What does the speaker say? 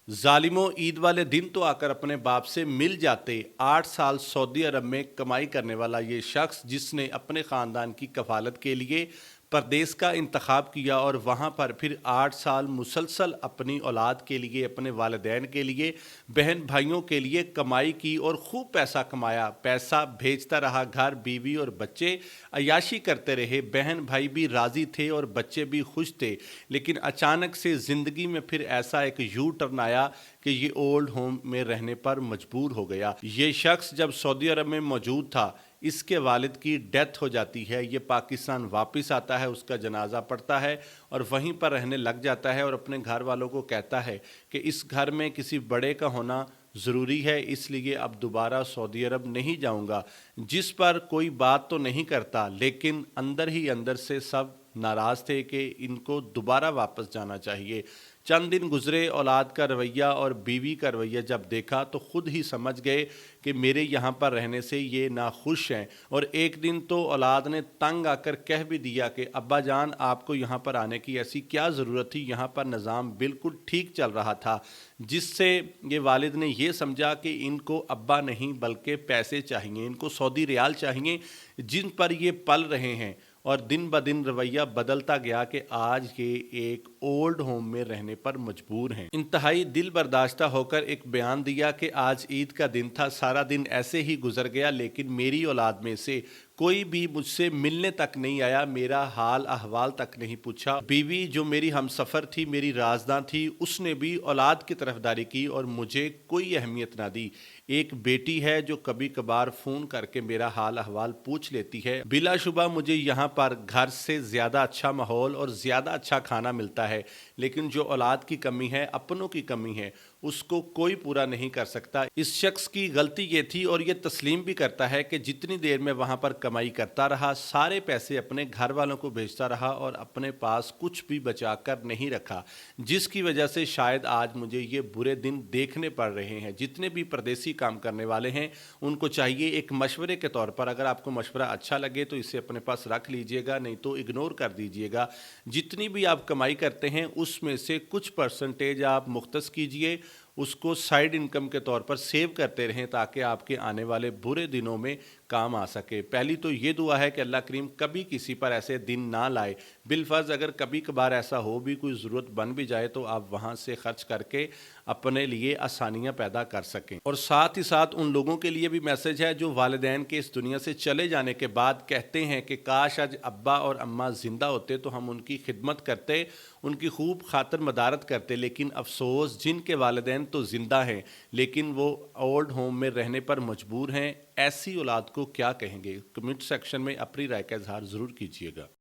ज़ालिमों, ईद वाले दिन तो आकर अपने बाप से मिल जाते। 8 साल सऊदी अरब में कमाई करने वाला ये शख्स, जिसने अपने ख़ानदान की कफ़ालत के लिए परदेस का इंतखाब किया और वहाँ पर फिर 8 साल मुसलसल अपनी औलाद के लिए, अपने वालिदैन के लिए, बहन भाइयों के लिए कमाई की और खूब पैसा कमाया। पैसा भेजता रहा घर, बीवी और बच्चे अय्याशी करते रहे। बहन भाई भी राज़ी थे और बच्चे भी खुश थे। लेकिन अचानक से ज़िंदगी में फिर ऐसा एक यू टर्न आया कि ये ओल्ड होम में रहने पर मजबूर हो गया। ये शख्स जब सऊदी अरब में मौजूद था, इसके वालिद की डेथ हो जाती है। ये पाकिस्तान वापस आता है, उसका जनाजा पड़ता है और वहीं पर रहने लग जाता है और अपने घर वालों को कहता है कि इस घर में किसी बड़े का होना ज़रूरी है, इसलिए अब दोबारा सऊदी अरब नहीं जाऊंगा। जिस पर कोई बात तो नहीं करता, लेकिन अंदर ही अंदर से सब नाराज़ थे कि इनको दोबारा वापस जाना चाहिए। चंद दिन गुजरे, औलाद का रवैया और बीवी का रवैया जब देखा तो खुद ही समझ गए कि मेरे यहाँ पर रहने से ये नाखुश हैं। और एक दिन तो औलाद ने तंग आकर कह भी दिया कि अब्बा जान, आपको यहाँ पर आने की ऐसी क्या ज़रूरत थी, यहाँ पर निज़ाम बिल्कुल ठीक चल रहा था। जिससे ये वालिद ने ये समझा कि इनको अब्बा नहीं बल्कि पैसे चाहिए, इनको सऊदी रियाल चाहिए जिन पर ये पल रहे हैं। और दिन ब दिन रवैया बदलता गया कि आज ये एक ओल्ड होम में रहने पर मजबूर हैं। इंतहाई दिल बर्दाश्ता होकर एक बयान दिया कि आज ईद का दिन था, सारा दिन ऐसे ही गुजर गया, लेकिन मेरी औलाद में से कोई भी मुझसे मिलने तक नहीं आया, मेरा हाल अहवाल तक नहीं पूछा। बीवी जो मेरी हमसफ़र थी, मेरी राजदां थी, उसने भी औलाद की तरफदारी की और मुझे कोई अहमियत ना दी। एक बेटी है जो कभी कभार फ़ोन करके मेरा हाल अहवाल पूछ लेती है। बिलाशुबा मुझे यहाँ पर घर से ज़्यादा अच्छा माहौल और ज़्यादा अच्छा खाना मिलता है, लेकिन जो औलाद की कमी है, अपनों की कमी है, उसको कोई पूरा नहीं कर सकता। इस शख्स की गलती ये थी और ये तस्लीम भी करता है कि जितनी देर में वहाँ पर कमाई करता रहा, सारे पैसे अपने घर वालों को भेजता रहा और अपने पास कुछ भी बचा कर नहीं रखा, जिसकी वजह से शायद आज मुझे ये बुरे दिन देखने पड़ रहे हैं। जितने भी परदेसी काम करने वाले हैं, उनको चाहिए एक मशवरे के तौर पर, अगर आपको मशवरा अच्छा लगे तो इसे अपने पास रख लीजिएगा, नहीं तो इग्नोर कर दीजिएगा। जितनी भी आप कमाई करते हैं उसमें से कुछ परसेंटेज आप मुख्तस कीजिए, उसको साइड इनकम के तौर पर सेव करते रहें ताकि आपके आने वाले बुरे दिनों में काम आ सके। पहली तो ये दुआ है कि अल्लाह करीम कभी किसी पर ऐसे दिन ना लाए। बिलफर्ज अगर कभी कभार ऐसा हो भी, कोई ज़रूरत बन भी जाए, तो आप वहाँ से खर्च करके अपने लिए आसानियाँ पैदा कर सकें। और साथ ही साथ उन लोगों के लिए भी मैसेज है जो वालिदैन के इस दुनिया से चले जाने के बाद कहते हैं कि काश आज अब्बा और अम्मा ज़िंदा होते तो हम उनकी खिदमत करते, उनकी खूब खातर मदारत करते। लेकिन अफसोस, जिनके वालिदैन तो ज़िंदा हैं लेकिन वो ओल्ड होम में रहने पर मजबूर हैं, ऐसी औलाद को क्या कहेंगे? कमेंट सेक्शन में अपनी राय का इजहार ज़रूर कीजिएगा।